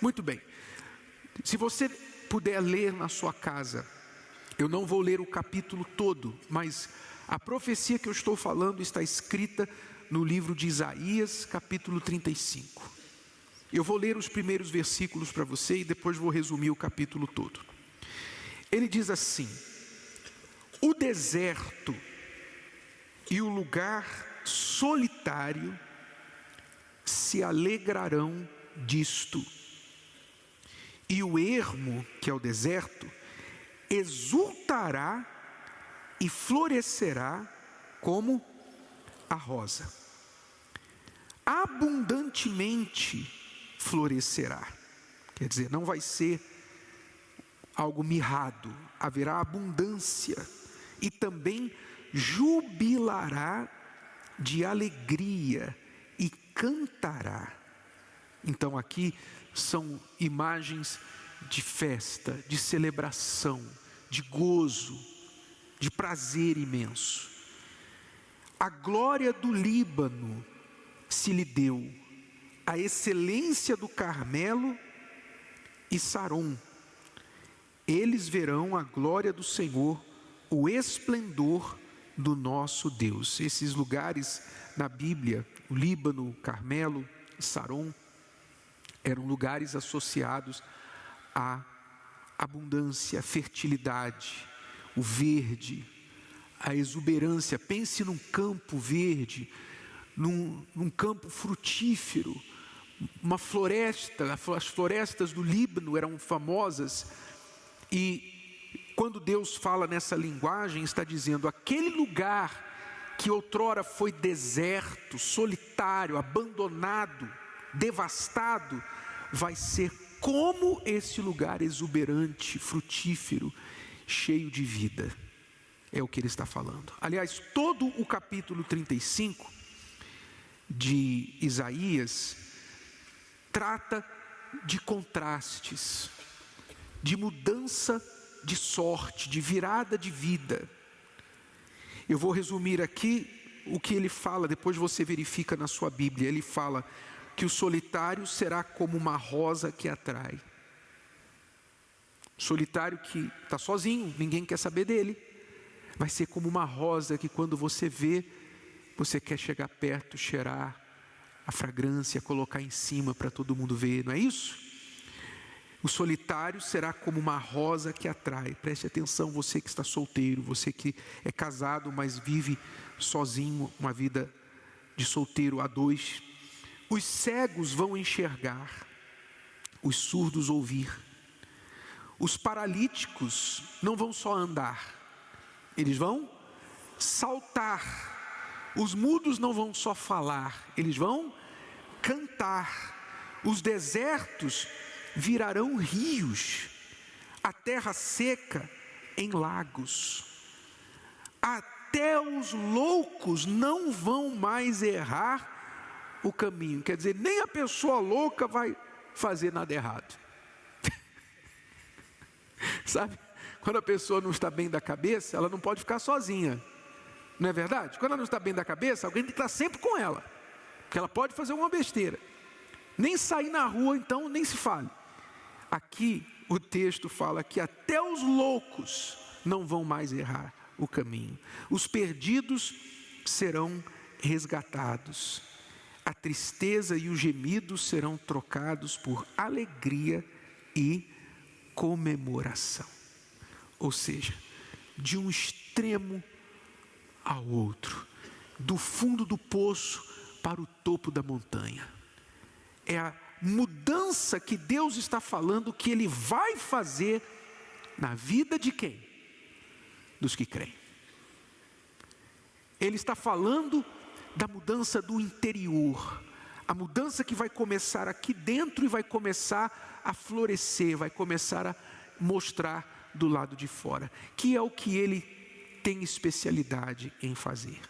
Muito bem. Se você puder ler na sua casa, eu não vou ler o capítulo todo, mas a profecia que eu estou falando está escrita no livro de Isaías, capítulo 35. Eu vou ler os primeiros versículos para você e depois vou resumir o capítulo todo. Ele diz assim: o deserto e o lugar solitário se alegrarão disto, e o ermo, que é o deserto, exultará e florescerá como a rosa. Abundantemente florescerá. Quer dizer, não vai ser algo mirrado, haverá abundância, e também jubilará de alegria e cantará. Então aqui são imagens de festa, de celebração, de gozo, de prazer imenso. A glória do Líbano se lhe deu, a excelência do Carmelo e Saron. Eles verão a glória do Senhor, o esplendor do nosso Deus. Esses lugares na Bíblia, o Líbano, o Carmelo, Saron, eram lugares associados à abundância, à fertilidade, o verde, a exuberância. Pense num campo verde, num campo frutífero, uma floresta. As florestas do Líbano eram famosas, e quando Deus fala nessa linguagem, está dizendo: aquele lugar que outrora foi deserto, solitário, abandonado, devastado, vai ser como esse lugar exuberante, frutífero, cheio de vida. É o que ele está falando. Aliás, todo o capítulo 35 de Isaías trata de contrastes, de mudança de sorte, de virada de vida. Eu vou resumir aqui o que ele fala, depois você verifica na sua Bíblia. Ele fala que o solitário será como uma rosa que atrai. Solitário que está sozinho, ninguém quer saber dele, vai ser como uma rosa que quando você vê, você quer chegar perto, cheirar a fragrância, colocar em cima para todo mundo ver, não é isso? O solitário será como uma rosa que atrai. Preste atenção, você que está solteiro, você que é casado, mas vive sozinho, uma vida de solteiro a dois. Os cegos vão enxergar, os surdos ouvir. Os paralíticos não vão só andar, eles vão saltar. Os mudos não vão só falar, eles vão cantar. Os desertos virarão rios, a terra seca em lagos. Até os loucos não vão mais errar o caminho. Quer dizer, nem a pessoa louca vai fazer nada errado. Sabe? Quando a pessoa não está bem da cabeça, ela não pode ficar sozinha. Não é verdade? Quando ela não está bem da cabeça, alguém tem que estar sempre com ela, porque ela pode fazer uma besteira. Nem sair na rua, então, nem se fale. Aqui o texto fala que até os loucos não vão mais errar o caminho. Os perdidos serão resgatados. A tristeza e o gemido serão trocados por alegria e comemoração. Ou seja, de um extremo ao outro, do fundo do poço para o topo da montanha. É a mudança que Deus está falando que Ele vai fazer na vida de quem? Dos que creem. Ele está falando da mudança do interior, a mudança que vai começar aqui dentro e vai começar a florescer, vai começar a mostrar do lado de fora, que é o que Ele tem especialidade em fazer.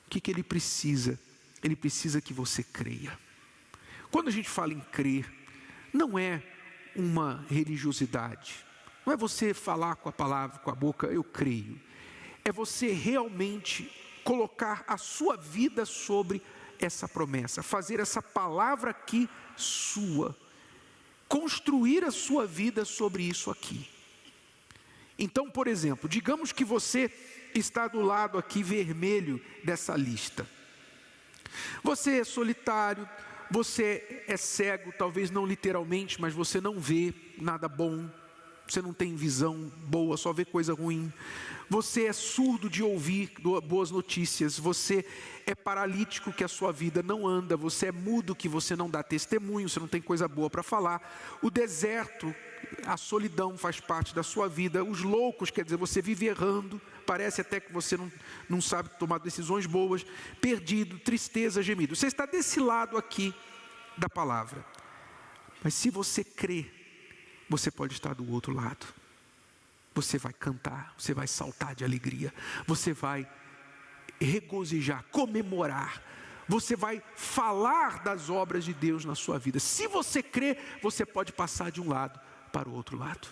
O que Ele precisa? Ele precisa que você creia. Quando a gente fala em crer, não é uma religiosidade, não é você falar com a palavra, com a boca, eu creio. É você realmente colocar a sua vida sobre essa promessa, fazer essa palavra aqui sua. construir a sua vida sobre isso aqui. Então, por exemplo, digamos que você está do lado aqui vermelho dessa lista. Você é solitário, você é cego, talvez não literalmente, mas você não vê nada bom, você não tem visão boa, só vê coisa ruim. Você é surdo de ouvir boas notícias, você é paralítico que a sua vida não anda, você é mudo que você não dá testemunho, você não tem coisa boa para falar. O deserto, a solidão faz parte da sua vida. Os loucos, quer dizer, você vive errando, parece até que você não sabe tomar decisões boas, perdido, tristeza, gemido. Você está desse lado aqui da palavra, mas se você crê, você pode estar do outro lado. Você vai cantar, você vai saltar de alegria, você vai regozijar, comemorar, você vai falar das obras de Deus na sua vida. Se você crê, você pode passar de um lado para o outro lado.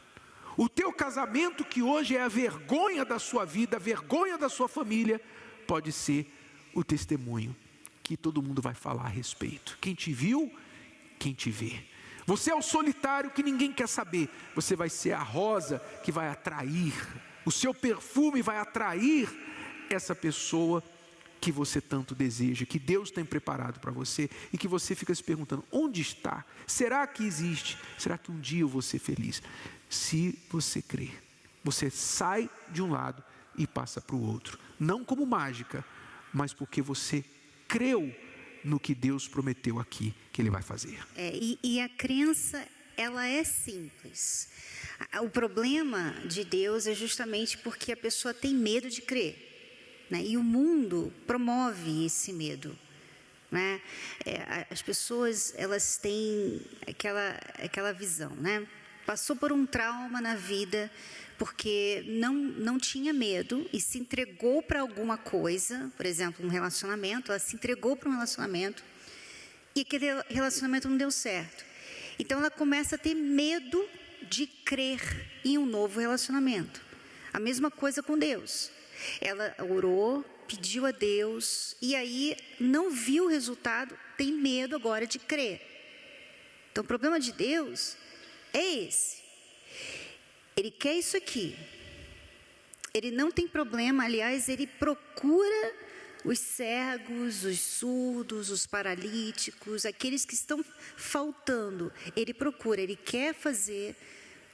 O teu casamento, que hoje é a vergonha da sua vida, a vergonha da sua família, pode ser o testemunho que todo mundo vai falar a respeito. Quem te viu, quem te vê. Você é o solitário que ninguém quer saber. Você vai ser a rosa que vai atrair. O seu perfume vai atrair essa pessoa que você tanto deseja, que Deus tem preparado para você, e que você fica se perguntando: onde está? Será que existe? Será que um dia eu vou ser feliz? Se você crer, você sai de um lado e passa para o outro. Não como mágica, mas porque você creu no que Deus prometeu aqui que Ele vai fazer. E a crença, ela é simples. O problema de Deus é justamente porque a pessoa tem medo de crer, né? E o mundo promove esse medo, né? As pessoas, elas têm aquela visão, né? Passou por um trauma na vida porque não tinha medo e se entregou para alguma coisa, por exemplo, um relacionamento. Ela se entregou para um relacionamento e aquele relacionamento não deu certo. Então ela começa a ter medo de crer em um novo relacionamento. A mesma coisa com Deus. Ela orou, pediu a Deus e aí não viu o resultado, tem medo agora de crer. Então o problema de Deus é esse. Ele quer isso aqui. Ele não tem problema, aliás, ele procura os cegos, os surdos, os paralíticos, aqueles que estão faltando. Ele procura, ele quer fazer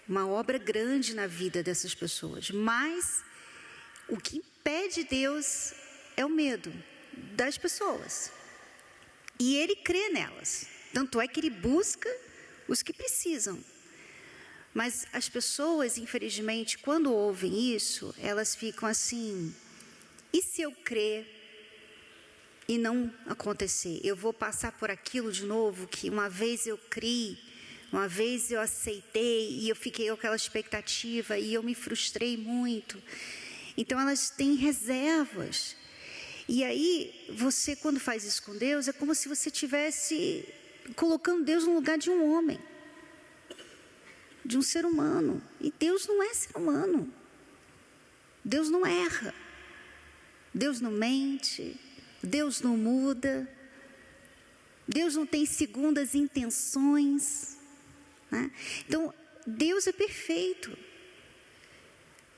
uma obra grande na vida dessas pessoas. Mas o que impede Deus é o medo das pessoas. E ele crê nelas. Tanto é que ele busca os que precisam. Mas as pessoas, infelizmente, quando ouvem isso, elas ficam assim: e se eu crer e não acontecer? Eu vou passar por aquilo de novo que uma vez eu criei, uma vez eu aceitei e eu fiquei com aquela expectativa e eu me frustrei muito. Então elas têm reservas. E aí, você, quando faz isso com Deus, é como se você estivesse colocando Deus no lugar de um homem, de um ser humano. E Deus não é ser humano. Deus não erra. Deus não mente. Deus não muda. Deus não tem segundas intenções, né? Então, Deus é perfeito.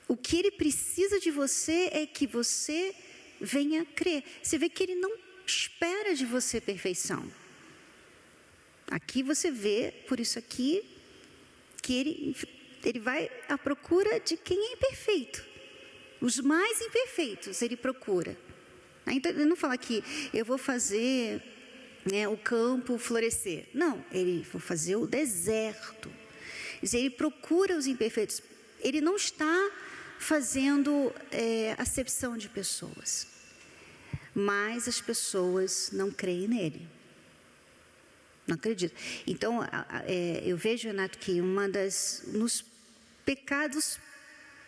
O que Ele precisa de você é que você venha crer. Você vê que Ele não espera de você perfeição. Aqui você vê, por isso aqui, que ele vai à procura de quem é imperfeito. Os mais imperfeitos ele procura. Então ele não fala que eu vou fazer, né, o campo florescer. Não, ele vai fazer o deserto. Ele procura os imperfeitos. Ele não está fazendo acepção de pessoas. Mas as pessoas não creem nele. Não acredito. Então, eu vejo, Renato, que nos pecados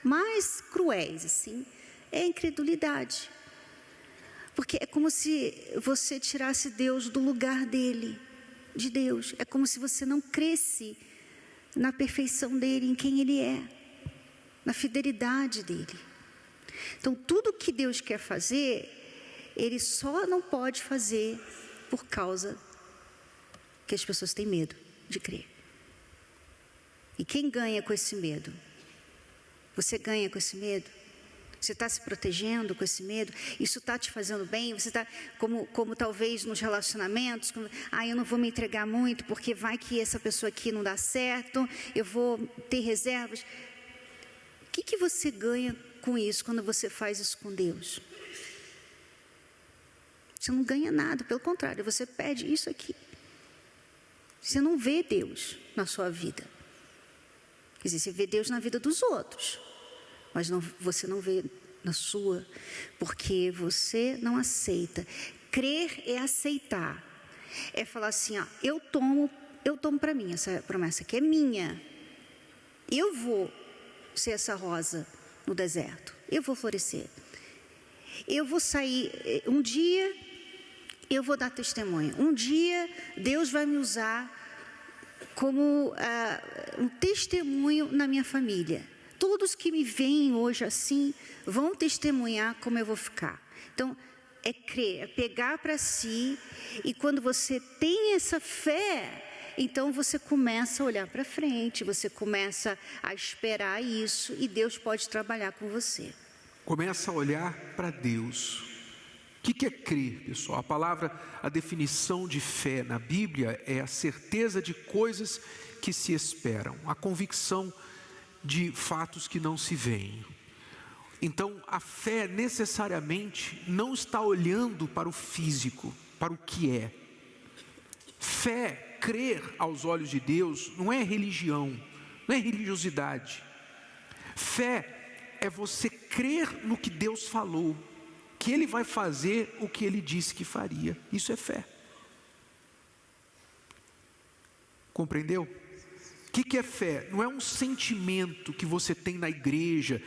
mais cruéis, assim, é a incredulidade. Porque é como se você tirasse Deus do lugar dele, de Deus. É como se você não cresce na perfeição dele, em quem ele é, na fidelidade dele. Então, tudo que Deus quer fazer, ele só não pode fazer por causa que as pessoas têm medo de crer. E quem ganha com esse medo? Você ganha com esse medo? Você está se protegendo com esse medo? Isso está te fazendo bem? Você está, como talvez nos relacionamentos, eu não vou me entregar muito, porque vai que essa pessoa aqui não dá certo, eu vou ter reservas. O que você ganha com isso, quando você faz isso com Deus? Você não ganha nada, pelo contrário, você perde isso aqui. Você não vê Deus na sua vida. Quer dizer, você vê Deus na vida dos outros, mas você não vê na sua, porque você não aceita. Crer é aceitar, é falar assim, eu tomo para mim essa promessa que é minha. Eu vou ser essa rosa no deserto, eu vou florescer, eu vou sair, um dia eu vou dar testemunho, um dia Deus vai me usar como um testemunho na minha família. Todos que me veem hoje assim vão testemunhar como eu vou ficar. Então, é crer, é pegar para si, e quando você tem essa fé, então você começa a olhar para frente, você começa a esperar isso, e Deus pode trabalhar com você. Começa a olhar para Deus. O que é crer, pessoal? A definição de fé na Bíblia é a certeza de coisas que se esperam, a convicção de fatos que não se veem. Então, a fé necessariamente não está olhando para o físico, para o que é. Fé, crer aos olhos de Deus, não é religião, não é religiosidade. Fé é você crer no que Deus falou, que Ele vai fazer o que Ele disse que faria. Isso é fé. Compreendeu? O que é fé? Não é um sentimento que você tem na igreja,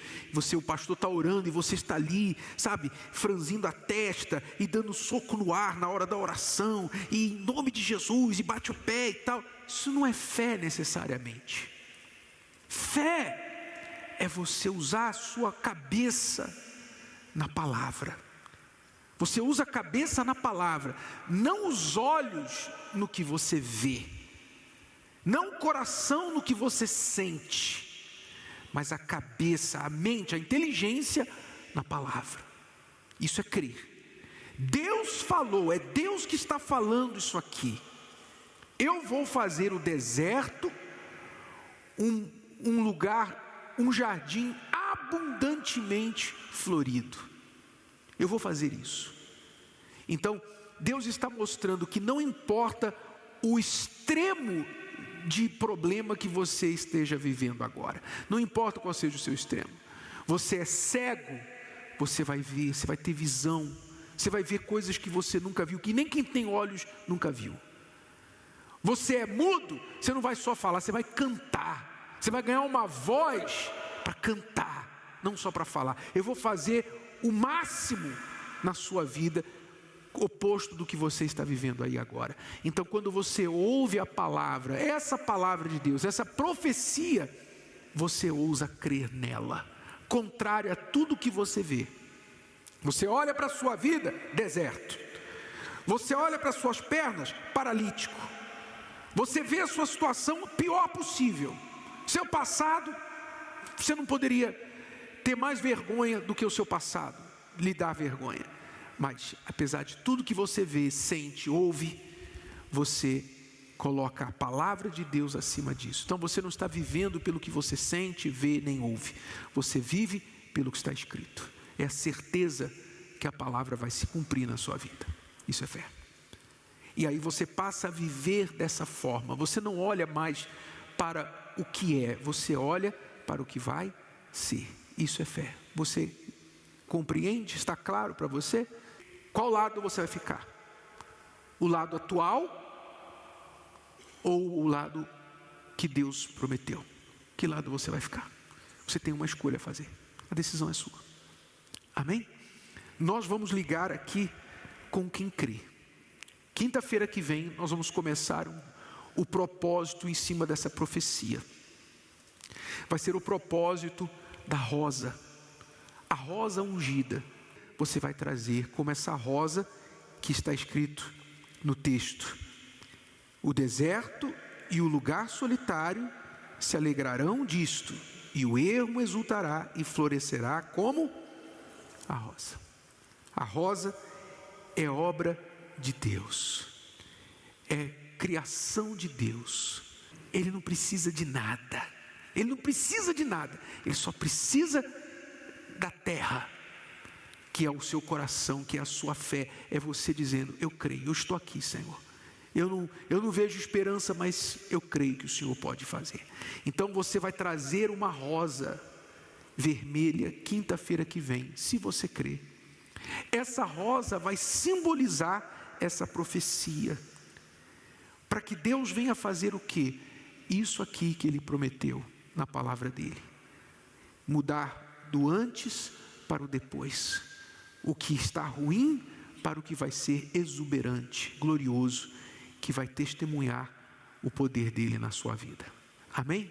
o pastor está orando e você está ali, sabe, franzindo a testa e dando soco no ar na hora da oração, e em nome de Jesus, e bate o pé e tal. Isso não é fé necessariamente. Fé é você usar a sua cabeça na palavra. Você usa a cabeça na palavra, não os olhos no que você vê, não o coração no que você sente, mas a cabeça, a mente, a inteligência na palavra. Isso é crer. Deus falou, é Deus que está falando isso aqui. Eu vou fazer o deserto um lugar, um jardim abundantemente florido. Eu vou fazer isso. Então, Deus está mostrando que não importa o extremo de problema que você esteja vivendo agora, não importa qual seja o seu extremo. Você é cego, você vai ver, você vai ter visão, você vai ver coisas que você nunca viu, que nem quem tem olhos nunca viu. Você é mudo, você não vai só falar, você vai cantar, você vai ganhar uma voz para cantar, não só para falar. Eu vou fazer o máximo na sua vida, oposto do que você está vivendo aí agora. Então, quando você ouve a palavra, essa palavra de Deus, essa profecia, você ousa crer nela, contrário a tudo que você vê. Você olha para a sua vida, deserto. Você olha para as suas pernas, paralítico. Você vê a sua situação pior possível. Seu passado, você não poderia ter mais vergonha do que o seu passado, lhe dar vergonha. Mas, apesar de tudo que você vê, sente, ouve, você coloca a palavra de Deus acima disso. Então você não está vivendo pelo que você sente, vê, nem ouve. Você vive pelo que está escrito. É a certeza que a palavra vai se cumprir na sua vida. Isso é fé. E aí você passa a viver dessa forma. Você não olha mais para o que é, você olha para o que vai ser. Isso é fé. Você compreende? Está claro para você? Qual lado você vai ficar? O lado atual ou o lado que Deus prometeu? Que lado você vai ficar? Você tem uma escolha a fazer. A decisão é sua. Amém? Nós vamos ligar aqui com quem crê. Quinta-feira que vem nós vamos começar o propósito em cima dessa profecia. Vai ser o propósito da rosa. A rosa ungida. Você vai trazer como essa rosa que está escrito no texto. O deserto e o lugar solitário se alegrarão disto, e o ermo exultará e florescerá como a rosa. A rosa é obra de Deus, é criação de Deus. Ele não precisa de nada, ele não precisa de nada, ele só precisa da terra, que é o seu coração, que é a sua fé, é você dizendo: eu creio, eu estou aqui, Senhor. Eu não vejo esperança, mas eu creio que o Senhor pode fazer. Então você vai trazer uma rosa vermelha quinta-feira que vem, se você crer. Essa rosa vai simbolizar essa profecia, para que Deus venha fazer o quê? Isso aqui que Ele prometeu na palavra dEle. Mudar do antes para o depois. O que está ruim para o que vai ser exuberante, glorioso, que vai testemunhar o poder dEle na sua vida. Amém?